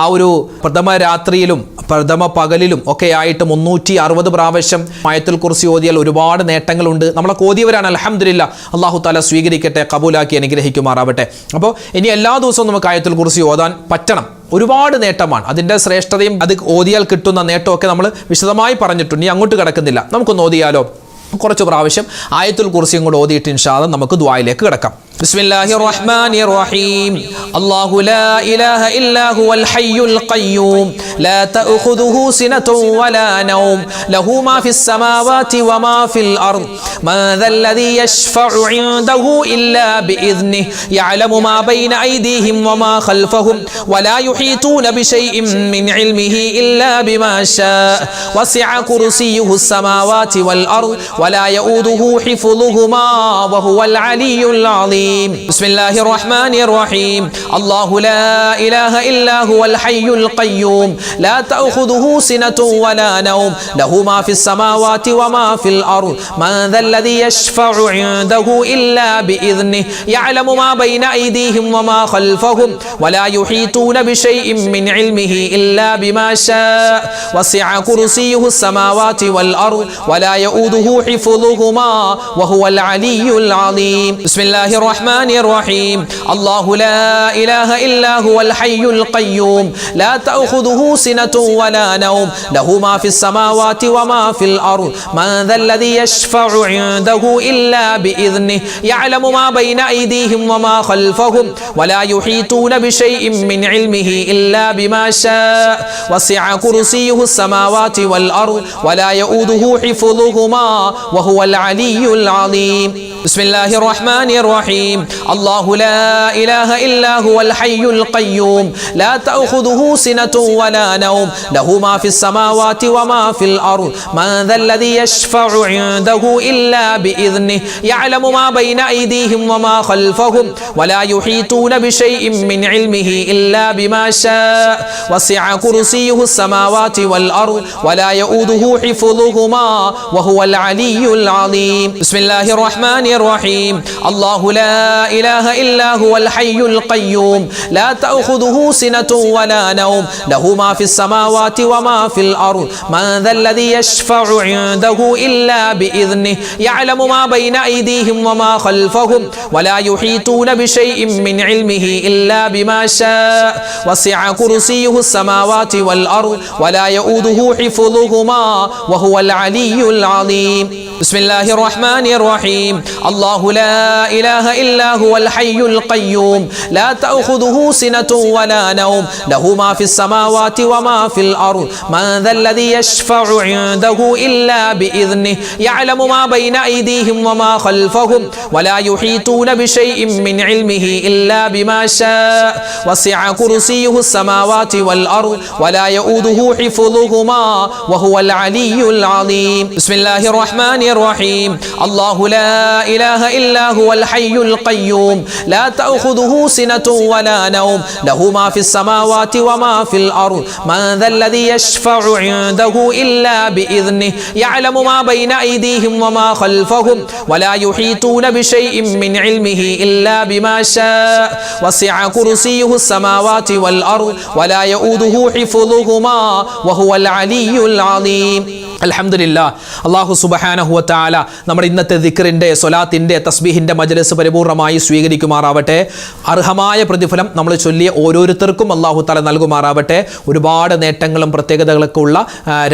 S1: ആ ഒരു പ്രഥമ രാത്രിയിലും പ്രഥമ പകലിലും ഒക്കെ ആയിട്ട് 360 പ്രാവശ്യം ആയത്തുൽ കുർസി ഓതിയാൽ ഒരുപാട് നേട്ടങ്ങളുണ്ട്. നമ്മളൊക്കെ ഓതിയവരാണ്. അൽഹംദുലില്ലാ. അല്ലാഹു തആല സ്വീകരിക്കട്ടെ, കബൂലാക്കി അനുഗ്രഹിക്കുമാറാവട്ടെ. അപ്പോൾ ഇനി എല്ലാ ദിവസവും നമുക്ക് ആയത്തുൽ കുർസി ഓതാൻ പറ്റണം. ഒരുപാട് നേട്ടമാണ്. അതിൻ്റെ ശ്രേഷ്ഠതയും അത് ഓതിയാൽ കിട്ടുന്ന നേട്ടമൊക്കെ നമ്മൾ വിശദമായി പറഞ്ഞിട്ടുണ്ട്. ഇനി അങ്ങോട്ട് കിടക്കുന്നില്ല. നമുക്കൊന്ന് ഓതിയാലോ? കുറച്ച് പ്രാവശ്യം ആയത്തുൽ കുർസിയും കൂടെ ഓതിയിട്ട് ഇൻഷാ അല്ലാഹ് നമുക്ക് ദുആയിലേക്ക് കിടക്കാം. ബിസ്മില്ലാഹിർ റഹ്മാനിർ റഹീം. അല്ലാഹു ലാ ഇലാഹ ഇല്ലാ ഹുവൽ ഹയ്യുൽ ഖയ്യൂം ലാ തഅഖുദുഹു സിനതുൻ വലാ നൗം ലഹു മാ ഫിസ് സമാവാതി വമാ ഫിൽ അർദ് മാ ദല്ലദീ യശ്ഫഉ ഇൻദഹു ഇല്ലാ ബിഇദ്നിഹി യഅലമു മാ ബൈന അയ്ദീഹിം വമാ ഖൽഫഹും വലാ യുഹീതൂന ബിശൈഇൻ മിൻ ഇൽമിഹി ഇല്ലാ ബിമാ ശാഅ വസിഅ കുർസിയ്യുഹുസ് സമാവാതി വൽ അർദ് വലാ യഊദുഹു ഹിഫ്ളുഹുമാ വഹുവൽ അലിയ്യുൽ അലീം. العظيم بسم الله الرحمن الرحيم الله لا إله إلا هو الحي القيوم لا تأخذه سنة ولا نوم له ما في السماوات وما في الأرض من ذا الذي يشفع عنده إلا بإذنه يعلم ما بين أيديهم وما خلفهم ولا يحيطون بشيء من علمه إلا بما شاء وسع كرسيه السماوات والأرض ولا يؤوده حفظهما وهو العلي العظيم بسم الله الرحمن الرحيم الله لا إله إلا هو الحي القيوم لا تأخذه سنة ولا نوم له ما في السماوات وما في الأرض من ذا الذي يشفع عنده إلا بإذنه يعلم ما بين أيديهم وما خلفهم ولا يحيطون بشيء من علمه إلا بما شاء وسع كرسيه السماوات والأرض ولا يؤوده حفظهما وهو العلي العظيم بسم الله الرحمن الرحيم الله لا إله إلا هو الحي القيوم لا تأخذه سنة ولا نوم له ما في السماوات وما في الأرض من ذا الذي يشفع عنده إلا بإذنه يعلم ما بين أيديهم وما خلفهم ولا يحيطون بشيء من علمه إلا بما شاء وسع كرسيه السماوات والأرض ولا يؤوده حفظهما وهو العلي العظيم بسم الله الرحمن الرحيم الله لا إله إلا هو الحي القيوم لا تأخذه سنة ولا نوم له ما في السماوات وما في الأرض من ذا الذي يشفع عنده إلا بإذنه يعلم ما بين أيديهم وما خلفهم ولا يحيطون بشيء من علمه إلا بما شاء وسع كرسيه السماوات والأرض ولا يؤوده حفظهما وهو العلي العظيم بسم الله الرحمن الرحيم الله لا إله إلا هو الحي القيوم لا تأخذه سنة ولا نوم له ما في السماوات وما في الأرض من ذا الذي يشفع عنده إلا بإذنه يعلم ما بين أيديهم وما خلفهم ولا يحيطون بشيء من علمه إلا بما شاء وسع كرسيه السماوات والأرض ولا يؤوده حفظهما وهو العلي العظيم بسم الله الرحمن الرحيم الله لا إله إلا هو الحي القيوم لا تأخذه سنة ولا نوم له ما في السماوات وما في الأرض من ذا الذي يشفع عنده إلا بإذنه يعلم ما بين أيديهم وما خلفهم ولا يحيطون بشيء من علمه إلا بما شاء وسع كرسيه السماوات والأرض ولا يؤوده حفظهما وهو العلي العظيم അൽഹംദുലില്ലാ അല്ലാഹു സുബ്ഹാനഹു വ തആല നമ്മുടെ ഇന്നത്തെ ദിക്റിന്റെ സ്വലാത്തിന്റെ തസ്ബീഹിന്റെ മജ്ലിസ് പരിപൂർണമായി സ്വീകരിക്കുമാറാവട്ടെ. അർഹമായ പ്രതിഫലം നമ്മൾ ചൊല്ലിയ ഓരോരുത്തർക്കും അല്ലാഹു തആല നൽകുമാറാവട്ടെ. ഒരുപാട് നേട്ടങ്ങളും പ്രത്യേകതകളൊക്കെ ഉള്ള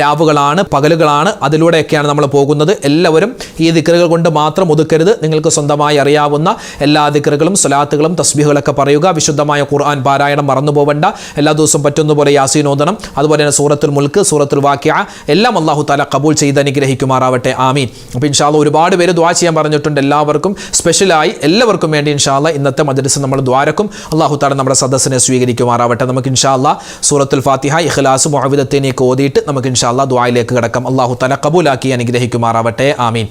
S1: രാവുകളാണ്, പകലുകളാണ്. അതിലൂടെയൊക്കെയാണ് നമ്മൾ പോകുന്നത്. എല്ലാവരും ഈ ദിക്റുകൾ കൊണ്ട് മാത്രം ഒതുക്കരുത്. നിങ്ങൾക്ക് സ്വന്തമായി അറിയാവുന്ന എല്ലാ ദിക്റുകളും സ്വലാത്തുകളും തസ്ബീഹുകളൊക്കെ പറയുക. വിശുദ്ധമായ ഖുർആൻ പാരായണം മറന്നു പോവണ്ട. എല്ലാ ദിവസവും പറ്റുന്ന പോലെ യാസീൻ ഓതണം. അതുപോലെ തന്നെ സൂറത്തുൽ മുൽക്ക്, സൂറത്തുൽ വാഖിഅ എല്ലാം അല്ലാഹു തആല കബൂൽ ചെയ്ത് അനുഗ്രഹിക്കുമാറാവട്ടെ. ആമീൻ. അപ്പോൾ ഇൻഷാ അല്ലാഹ് ഒരുപാട് പേര് ദുആ ചെയ്യാൻ പറഞ്ഞിട്ടുണ്ട്. എല്ലാവർക്കും സ്പെഷ്യലായി എല്ലാവർക്കും വേണ്ടി ഇൻഷാ അല്ലാഹ് ഇന്നത്തെ മജ്ലിസ് നമ്മൾ ദുആരക്കും. അല്ലാഹു തആല നമ്മുടെ സദസ്സിനെ സ്വീകരിക്കുമാറാവട്ടെ. നമുക്ക് ഇൻഷാ അല്ലാഹ് സൂറത്തുൽ ഫാത്തിഹ, ഇഖ്ലാസ്, മുഅവ്വിദത്തൈനിയൊക്കെ ഓതിയിട്ട് നമുക്ക് ഇൻഷാ അല്ലാഹ് ദുആയിലേക്ക് കടക്കാം. അല്ലാഹു തആല കബൂലാക്കി അനുഗ്രഹിക്കുമാറാവട്ടെ. ആമീൻ.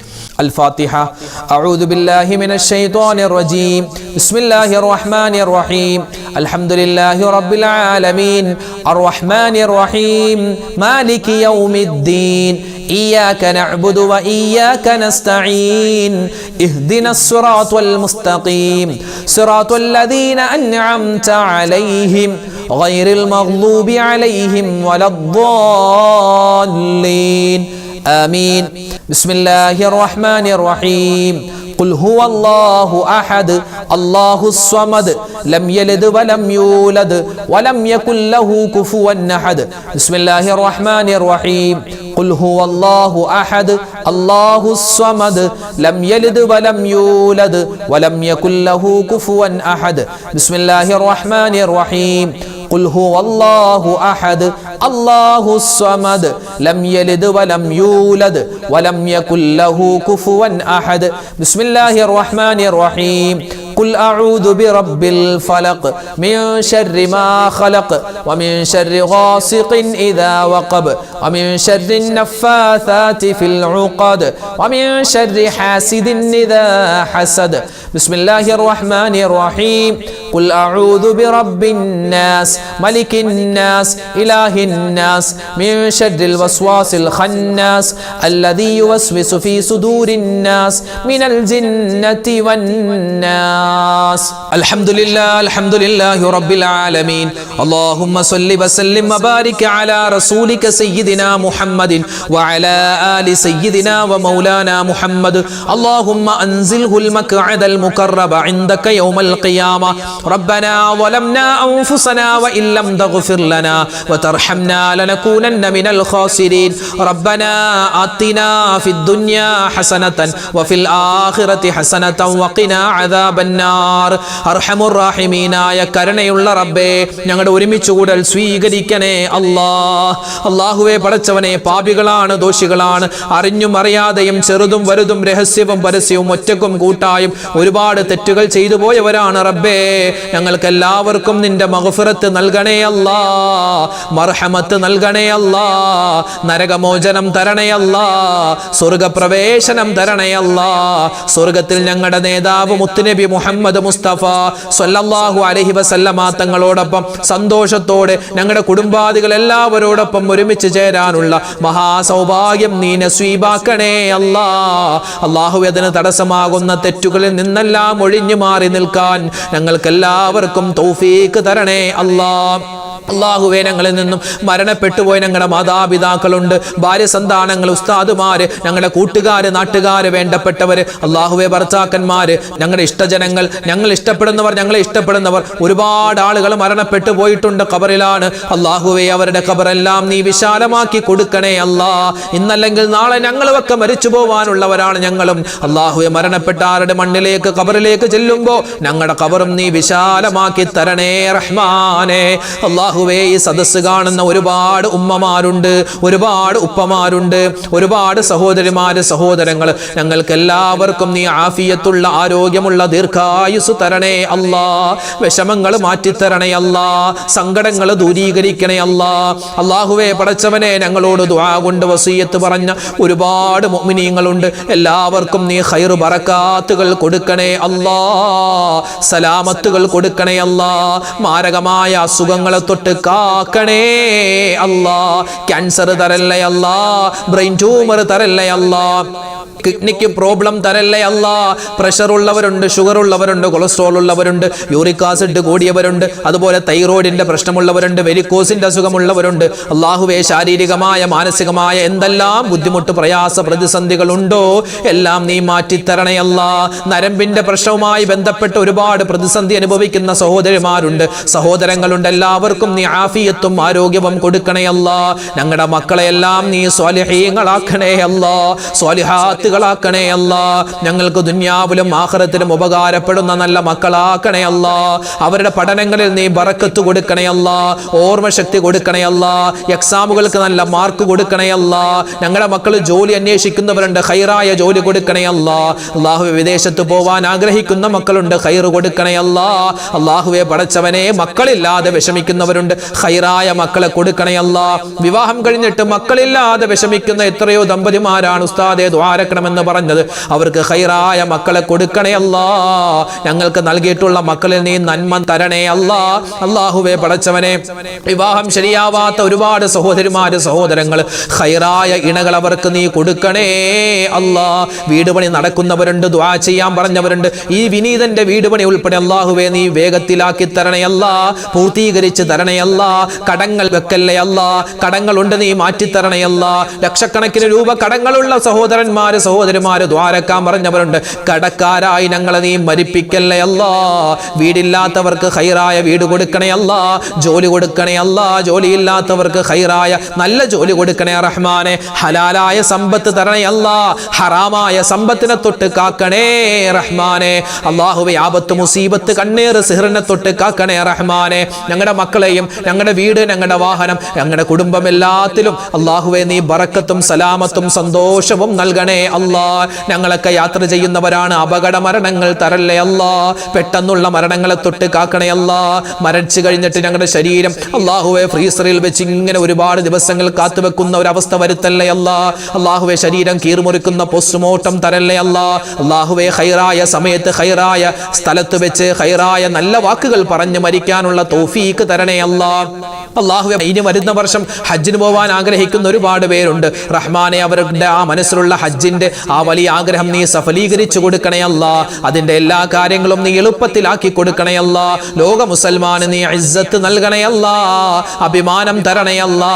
S1: അൽ ഫാത്തിഹ. അഊദു ബില്ലാഹി മിനശ് ശൈത്വാനിർ റജീം. ബിസ്മില്ലാഹിർ റഹ്മാനിർ റഹീം. അൽഹംദുലില്ലാഹി റബ്ബിൽ ആലമീൻ അർറഹ്മാനിർ റഹീം മാലികി യൗമിദ്ദീൻ إياك نعبد وإياك نستعين اهدنا الصراط المستقيم صراط الذين أنعمت عليهم غير المغضوب عليهم ولا الضالين آمين. بسم الله الرحمن الرحيم. قل هو الله أحد الله الصمد لم يلد ولم يولد ولم يكن له كفوا أحد. بسم الله الرحمن الرحيم. قل هو الله أحد الله الصمد لم يلد ولم يولد ولم يكن له كفوا أحد. بسم الله الرحمن الرحيم. قل هو الله أحد الله الصمد لم يلد ولم يولد ولم يكن له كفوا أحد. بسم الله الرحمن الرحيم. ഖുൽ അഊദു ബിറബ്ബിൽ ഫലഖ് മിൻ ശർരി മാ ഖലഖ് വമിൻ ശർരി ഗാസിഖിൻ ഇദാ വഖബ് വമിൻ ശർരി നഫ്ഫാഥാതി ഫിൽ ഉഖദ് വമിൻ ശർരി ഹാസിദിൻ ഇദാ ഹസദ്. ബിസ്മില്ലാഹിർ റഹ്മാനിർ റഹീം. ഖുൽ അഊദു ബിറബ്ബിൻ നാസ് മലിക്കിൻ നാസ് ഇലാഹിൻ നാസ് മിൻ ശർരിൽ വസ്വാസിൽ ഖന്നാസ് അല്ലദീ യുവസ്വിസു ഫീ സുദൂരിൻ നാസ് മിനൽ ജിന്നതി വന്നാസ്. അൽഹംദുലില്ലാഹി റബ്ബിൽ ആലമീൻ. അല്ലാഹുമ്മ സ്വല്ലി വസല്ലിം വബാരിക് അലാ റസൂലിക സയ്യിദിനാ മുഹമ്മദിൻ വഅലാ ആലി സയ്യിദിനാ വമൗലാനാ മുഹമ്മദ്. അല്ലാഹുമ്മ അൻസിൽഹുൽ മഖ്അദൽ മുഖറബ ഇൻദക യൗമൽ ഖിയാമ. റബ്ബനാ വലംനാ അൻഫുസനാ വഇൻ ലം തഗ്ഫിർ ലനാ വതർഹംനാ ലനകൂനന്ന മിനൽ ഖാസിരീൻ. റബ്ബനാ ആതിനാ ഫിദ് ദുനിയാ ഹസനതൻ വഫിൽ ആഖിറതി ഹസനതൻ വഖിനാ അദാബന്നാർ. അർഹമുർ റഹീമീനായ കരുണയുള്ള റബ്ബേ, ഞങ്ങളുടെ ഒരുമിച്ച് കൂടൽ സ്വീകരിക്കണേ അല്ലാഹ്. അല്ലാഹുവേ പടച്ചവനെ, പാപികളാണ്, ദോഷികളാണ്, അറിഞ്ഞും അറിയാതെയും ചെറുതും വലുതും രഹസ്യവും പരസ്യവും ഒറ്റക്കും കൂട്ടായും ഒരുപാട് തെറ്റുകൾ ചെയ്തു പോയവരാണ് റബ്ബേ. ഞങ്ങൾക്ക് എല്ലാവർക്കും നിന്റെ മഗ്ഫിറത്ത് നൽകണേ അല്ലാ, മർഹമത്ത് നൽകണേ അല്ലാ, നരകമോചനം തരണേ അല്ലാ, സ്വർഗപ്രവേശനം തരണേ അല്ലാ. സ്വർഗത്തിൽ ഞങ്ങളുടെ നേതാവ് മുത്തുനബി മുഹമ്മദ് മുസ്തഫ സ്വല്ലല്ലാഹു അലൈഹി വസല്ലമ തങ്ങളോടൊപ്പം സന്തോഷത്തോടെ ഞങ്ങളുടെ കുടുംബാദികൾ എല്ലാവരോടൊപ്പം ഒരുമിച്ച് ചേരാനുള്ള മഹാസൗഭാഗ്യം നീ നസീബാക്കണേ അല്ലാ. അല്ലാഹുവേ, അതിന് തടസ്സമാകുന്ന തെറ്റുകളിൽ നിന്നെല്ലാം ഒഴിഞ്ഞു മാറി നിൽക്കാൻ ഞങ്ങൾക്കെല്ലാവർക്കും തൗഫീഖ് തരണേ അല്ലാ. അല്ലാഹുവേ, ഞങ്ങളിൽ നിന്നും മരണപ്പെട്ടുപോയ ഞങ്ങളുടെ മാതാപിതാക്കളുണ്ട്, ഭാര്യ സന്താനങ്ങൾ, ഉസ്താദുമാര്, ഞങ്ങളുടെ കൂട്ടുകാര്, നാട്ടുകാര്, വേണ്ടപ്പെട്ടവര്, അല്ലാഹുവേ ഭർത്താക്കന്മാര്, ഞങ്ങളുടെ ഇഷ്ടജനങ്ങൾ, ഞങ്ങൾ ഇഷ്ടപ്പെടുന്നവർ, ഞങ്ങളെ ഇഷ്ടപ്പെടുന്നവർ, ഒരുപാട് ആളുകൾ മരണപ്പെട്ടു പോയിട്ടുണ്ട്, ഖബറിലാണ്. അല്ലാഹുവേ, അവരുടെ ഖബറെല്ലാം നീ വിശാലമാക്കി കൊടുക്കണേ അല്ലാ. ഇന്നല്ലെങ്കിൽ നാളെ ഞങ്ങളുമൊക്കെ മരിച്ചു പോവാനുള്ളവരാണ് ഞങ്ങളും. അല്ലാഹുവേ, മരണപ്പെട്ട ആരുടെ മണ്ണിലേക്ക്, ഖബറിലേക്ക് ചെല്ലുമ്പോ ഞങ്ങളുടെ ഖബറും നീ വിശാലമാക്കി തരണേ റഹ്മാനേ. അല്ലാഹുവേ, ഈ സദസ്സ് കാണുന്ന ഒരുപാട് ഉമ്മമാരുണ്ട്, ഒരുപാട് ഉപ്പമാരുണ്ട്, ഒരുപാട് സഹോദരിമാര്, സഹോദരങ്ങൾ, ഞങ്ങൾക്ക് എല്ലാവർക്കും നീ ആഫിയത്തുള്ള, ആരോഗ്യമുള്ള ദീർഘായുസ് തരണേ അല്ലാ. വിഷമങ്ങൾ മാറ്റിത്തരണേ അല്ലാ, സങ്കടങ്ങൾ ദൂരീകരിക്കണേ അല്ലാ. അല്ലാഹുവേ പടച്ചവനെ, ഞങ്ങളോട് ദുആ കൊണ്ട് വസിയത്ത് പറഞ്ഞ ഒരുപാട് മുഅ്മിനീങ്ങളുണ്ട്. എല്ലാവർക്കും നീ ഖൈർ ബറകാത്തുകൾ കൊടുക്കണേ അല്ലാ, സലാമത്തുകൾ കൊടുക്കണേ അല്ലാ. മാരകമായ അസുഖങ്ങളെ തൊട്ട് കാക്കണേ അല്ലാ. ക്യാൻസർ തരല്ലേ അല്ലാ, ബ്രെയിൻ ട്യൂമർ തരല്ലേ അല്ലാ, കിഡ്നിക്ക് പ്രോബ്ലം തരല്ലേ അല്ലാ. പ്രഷർ ഉള്ളവരുണ്ട്, ഷുഗർ ഉള്ളവരുണ്ട്, കൊളസ്ട്രോൾ ഉള്ളവരുണ്ട്, യൂറിക് ആസിഡ് കൂടിയവരുണ്ട്, അതുപോലെ തൈറോയിഡിന്റെ പ്രശ്നമുള്ളവരുണ്ട്, വെരിക്കോസിന്റെ അസുഖമുള്ളവരുണ്ട്. അല്ലാഹുവേ, ശാരീരികമായ മാനസികമായ എന്തെല്ലാം ബുദ്ധിമുട്ട്, പ്രയാസ, പ്രതിസന്ധികൾ ഉണ്ടോ എല്ലാം നീ മാറ്റിത്തരണേ അല്ലാ. നരമ്പിന്റെ പ്രശ്നവുമായി ബന്ധപ്പെട്ട് ഒരുപാട് പ്രതിസന്ധി അനുഭവിക്കുന്ന സഹോദരിമാരുണ്ട്, സഹോദരങ്ങളുണ്ട്. എല്ലാവർക്കും നീ ആഫിയത്തും ആരോഗ്യവും കൊടുക്കണേ അല്ലാ. ഞങ്ങളുടെ മക്കളെയെല്ലാം നീ സ്വാലിഹീങ്ങളാക്കണേ അല്ലാ, സ്വാലിഹാത്തുകളാക്കണേ അല്ലാ. ഞങ്ങൾക്ക് ദുനിയാവിലും ആഖിറത്തിലും ഉപകാരപ്പെടുന്ന നല്ല മക്കളാക്കണേ അല്ലാ. അവരുടെ പഠനങ്ങളിൽ നീ ബറക്കത്ത് കൊടുക്കണേ അല്ലാ, ഓർമ്മശക്തി കൊടുക്കണേ അല്ലാ, എക്സാമുകൾക്ക് നല്ല മാർക്ക് കൊടുക്കണേ അല്ലാ. ഞങ്ങളുടെ മക്കൾ ജോലി അന്വേഷിക്കുന്നവരുണ്ട്, ഖൈറായ ജോലി കൊടുക്കണേ അല്ലാ. അല്ലാഹുവേ, വിദേശത്ത് പോവാൻ ആഗ്രഹിക്കുന്ന മക്കളുണ്ട്, ഖൈർ കൊടുക്കണേ അല്ലാ. അല്ലാഹുവേ പടച്ചവനെ, മക്കളില്ലാതെ വിഷമിക്കുന്നവരുണ്ട്, ഖൈറായ മക്കളെ കൊടുക്കണേ അല്ലാ. വിവാഹം കഴിഞ്ഞിട്ട് മക്കളില്ലാതെ വിഷമിക്കുന്ന എത്രയോ ദമ്പതിമാരാണ് ഉസ്താദേ ദ്വാരക്കണമെന്ന് പറഞ്ഞത്. അവർക്ക് ഖൈറായ മക്കളെ കൊടുക്കണേ അല്ലാ. ഞങ്ങൾക്ക് നൽകിയിട്ടുള്ള മക്കളിൽ നീ നന്മ തരണേ അല്ലാ. അല്ലാഹുവേ പടച്ചവനെ, വിവാഹം ശരിയാവാത്ത ഒരുപാട് സഹോദരിമാര്, സഹോദരങ്ങൾ, ഖൈറായ ഇണകൾ അവർക്ക് നീ കൊടുക്കണേ അല്ലാ. വീട് പണി നടക്കുന്നവരുണ്ട്, ദുആ ചെയ്യാൻ പറഞ്ഞവരുണ്ട്. ഈ വിനീതന്റെ വീട് പണി ഉൾപ്പെടെ അല്ലാഹുവേ നീ വേഗത്തിലാക്കി തരണേ അല്ലാ, പൂർത്തീകരിച്ച് തരണേ അല്ലാ. കടങ്ങൾ വെക്കല്ലേ അല്ലാ, കടങ്ങളുണ്ട് നീ മാറ്റിത്തരണേ അല്ലാ. ലക്ഷക്കണക്കിന് രൂപ കടങ്ങളുള്ള സഹോദരന്മാര്, സഹോദരിമാര് ദ്വാരക്കാൻ പറഞ്ഞവരുണ്ട്. കടക്കാരായി ഞങ്ങളെ നീ മരിപ്പിക്കല്ലേ അല്ലാ. വീടില്ലാത്തവർക്ക് ഖൈറായ വീട് കൊടുക്കണേ അല്ലാ, ജോലി കൊടുക്കണേ അല്ലാ. ജോലിയില്ലാത്തവർക്ക് ഖൈറായ നല്ല ജോലി കൊടുക്കണേ റഹ്മാനെ. ഹലാലായ സമ്പത്ത് തരണേ അല്ലാ, ഹറാമായ സമ്പത്തിനെ തൊട്ട് കാക്കണേ റഹ്മാനെ. അല്ലാഹുവേ, ആപത്ത്, മുസീബത്ത്, കണ്ണീർ, സിഹ്റിനെ തൊട്ട് കാക്കണേ റഹ്മാനെ. ഞങ്ങളുടെ മക്കളെയും, ഞങ്ങളുടെ വീട്, ഞങ്ങളുടെ വാഹനം, ഞങ്ങളുടെ കുടുംബം, എല്ലാത്തിലും അല്ലാഹുവേ നീ ബറക്കത്തും സലാമത്തും സന്തോഷവും നൽകണേ അല്ലാ. ഞങ്ങളൊക്കെ യാത്ര ചെയ്യുന്നവരാണ്, അപകട മരണങ്ങൾ തരല്ലേ അല്ലാ. പെട്ടെന്നുള്ള മരണങ്ങളെ തൊട്ട് കാക്കണേ അല്ലാ. മരിച്ചു കഴിഞ്ഞിട്ട് ഞങ്ങളുടെ ശരീരം അല്ലാഹുവെ ഫ്രീസറിൽ വെച്ച് ഇങ്ങനെ ഒരുപാട് ദിവസങ്ങൾ കാത്തുവെക്കുന്ന ഒരവസ്ഥ വരുത്തല്ലേ അല്ലാ. അല്ലാഹുവെ ശരീരം കീറുമുറിക്കുന്ന പോസ്റ്റ്മോർട്ടം തരല്ലേ അല്ലാ. അല്ലാഹുവെ ഖൈറായ സമയത്ത് ഖൈറായ സ്ഥലത്ത് വെച്ച് ഖൈറായ നല്ല വാക്കുകൾ പറഞ്ഞു മരിക്കാനുള്ള തൗഫീഖ് തരണേ അല്ലാ. അല്ലാഹുവെ ഇനി വരുന്ന വർഷം ഹജ്ജിന് പോവാൻ ആഗ്രഹിക്കുന്ന ഒരുപാട് പേരുണ്ട്. റഹ്മാനെ, അവരുടെ ആ മനസ്സിലുള്ള ഹജ്ജിന്റെ ആ വലിയ ആഗ്രഹം നീ സഫലീകരിച്ചു കൊടുക്കണേ അല്ലാ. അതിന്റെ എല്ലാ കാര്യങ്ങളും നീ എളുപ്പത്തിലാക്കി കൊടുക്കണേ അല്ലാ. ലോക മുസൽമാന് നീ ഇസ്സത്ത് നൽകണേ അല്ലാ, അഭിമാനം തരണേ അല്ലാ.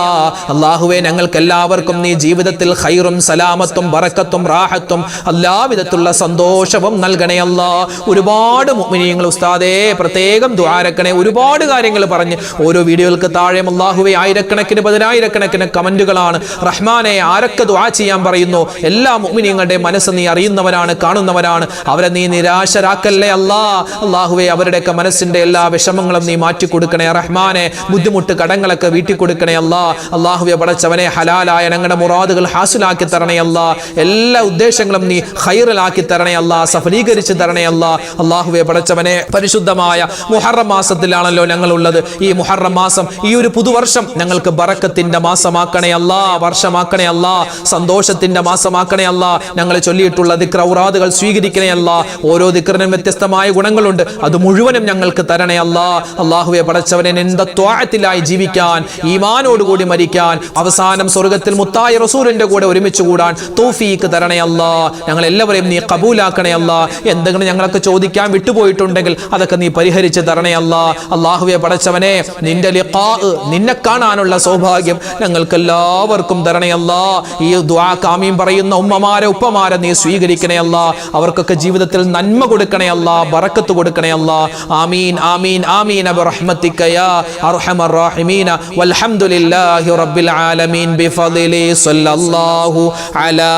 S1: അല്ലാഹുവെ ഞങ്ങൾക്ക് എല്ലാവർക്കും നീ ജീവിതത്തിൽ ഖൈറും സലാമത്തും ബറക്കത്തും റാഹത്തും എല്ലാവിധത്തിലുള്ള സന്തോഷവും നൽകണേ അല്ലാ. ഒരുപാട് മുഅ്മിനീങ്ങൾ ഉസ്താദേ പ്രത്യേകം ദുആരക്കണേ. ഒരുപാട് കാര്യങ്ങൾ പറഞ്ഞ് ഓരോ വീഡിയോകൾക്ക് താഴെ അല്ലാഹുവേ ആയിരക്കണക്കിന് പതിനായിരക്കണക്കിന് കമന്റുകളാണ്. റഹ്മാനെ, ആരൊക്കെ ദുആ ചെയ്യാൻ പറയുന്നു, എല്ലാ മുഅ്മിനീങ്ങളുടെ മനസ്സ് നീ അറിയുന്നവനാണ്, കാണുന്നവനാണ്. അവരെ നീ നിരാശരാക്കല്ലേ അല്ലാ. അല്ലാഹുവേ അവരുടെയൊക്കെ മനസ്സിന്റെ എല്ലാ വിഷമങ്ങളും നീ മാറ്റി കൊടുക്കണേ റഹ്മാനെ. ബുദ്ധിമുട്ട് കടങ്ങളൊക്കെ വീട്ടി കൊടുക്കണേ അല്ലാ. അല്ലാഹുവേ പടച്ചവനെ, ഹലാലായ ഞങ്ങളുടെ മുറാദുകൾ ഹാസിലാക്കി തരണേ അല്ലാ. എല്ലാ ഉദ്ദേശങ്ങളും നീ ഖൈറിലാക്കി തരണേ അല്ലാ, സഫലീകരിച്ച് തരണേ അല്ലാ. അല്ലാഹുവേ പടച്ചവനെ, പരിശുദ്ധമായ മുഹറം മാസത്തിലാണല്ലോ ഞങ്ങളുള്ളത്. ഈ മുഹറം മാസം, ഈ ഒരു പുതുവർഷം ഞങ്ങൾക്ക് ബറക്കത്തിന്റെ മാസമാക്കണേ അല്ലാ, വർഷമാക്കണേ അല്ലാ, സന്തോഷത്തിന്റെ മാസമാക്കണേ അല്ലാ. ഞങ്ങൾ ചൊല്ലിയിട്ടുള്ള ദിക്ർ ഔറാദുകൾ സ്വീകരിക്കണേ അല്ലാ. ഓരോ ദിക്റിനും വ്യത്യസ്തമായ ഗുണങ്ങളുണ്ട്, അത് മുഴുവനും ഞങ്ങൾക്ക് തരണേ അല്ലാ. അല്ലാഹുവേ പടച്ചവനെ, നിന്റെ ത്വാഅത്തിലായി ജീവിക്കാൻ, ഈമാനോടുകൂടി മരിക്കാൻ, അവസാനം സ്വർഗ്ഗത്തിൽ മുത്തായ റസൂലിന്റെ കൂടെ ഒരുമിച്ച് കൂടാൻ തൗഫീഖ് തരണേ അല്ലാ. ഞങ്ങൾ എല്ലാവരെയും നീ ഖബൂലാക്കണേ അല്ലാ. എന്തെങ്കിലും ഞങ്ങളൊക്കെ ചോദിക്കാൻ വിട്ടുപോയിട്ടുണ്ടെങ്കിൽ അതൊക്കെ നീ പരിഹരിച്ച് തരണേ അല്ലാ. അല്ലാഹുവേ പടച്ചവനെ, നിന്റെ ലിഖാ, നിന്നെ കാണാനുള്ള സൗഭാഗ്യം ഞങ്ങൾക്ക് എല്ലാവർക്കും തരണേ അല്ലാ. ഈ ദുആക്ക് ആമീൻ പറയുന്ന ഉമ്മമാരെ ഉപ്പമാരെ നീ സ്വീകരിക്കണേ അല്ലാ. അവർക്കൊക്കെ ജീവിതത്തിൽ നന്മ കൊടുക്കണേ അല്ലാ, ബറക്കത്ത് കൊടുക്കണേ അല്ലാ. ആമീൻ ആമീൻ ആമീൻ ബിറഹ്മതിക യാ അർഹമർ റഹീമീന വൽഹംദുലില്ലാഹി റബ്ബിൽ ആലമീൻ ബിഫദ്ലി സല്ലല്ലാഹു അലാ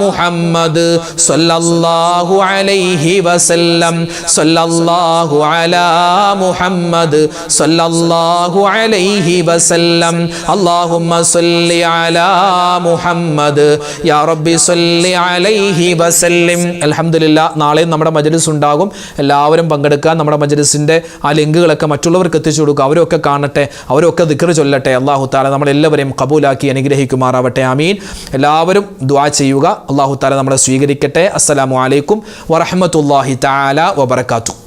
S1: മുഹമ്മദ് സല്ലല്ലാഹു അലൈഹി വസല്ലം സല്ലല്ലാഹു അലാ മുഹമ്മദ് സല്ലല്ലാഹു അലൈഹി വസല്ലം. അല്ലാഹുമ്മ സല്ലി അലാ മുഹമ്മദ് യാ റബ്ബി സല്ലി അലൈഹി വസല്ലം. അൽഹംദുലില്ലാഹ്, നാളെ നമ്മുടെ മജ്ലിസ് ഉണ്ടാകും. എല്ലാവരും പങ്കെടുക്കാൻ. നമ്മുടെ മജ്ലിസിന്റെ ആ ലിങ്കുകളൊക്കെ മറ്റുള്ളവർക്ക് എത്തിച്ചു കൊടുക്കുക. അവരൊക്കെ കാണട്ടെ, അവരൊക്കെ ദിക്ർ ചൊല്ലട്ടെ. അല്ലാഹു തആല നമ്മളെല്ലാവരെയും ഖബൂലാക്കി അനുഗ്രഹിക്കുമാറാവട്ടെ. ആമീൻ. എല്ലാവരും ദുആ ചെയ്യുക. അല്ലാഹു തആല നമ്മളെ സ്വീകരിക്കട്ടെ. അസ്സലാമു അലൈക്കും വറഹ്മത്തുള്ളാഹി തആല വബറകാതുഹു.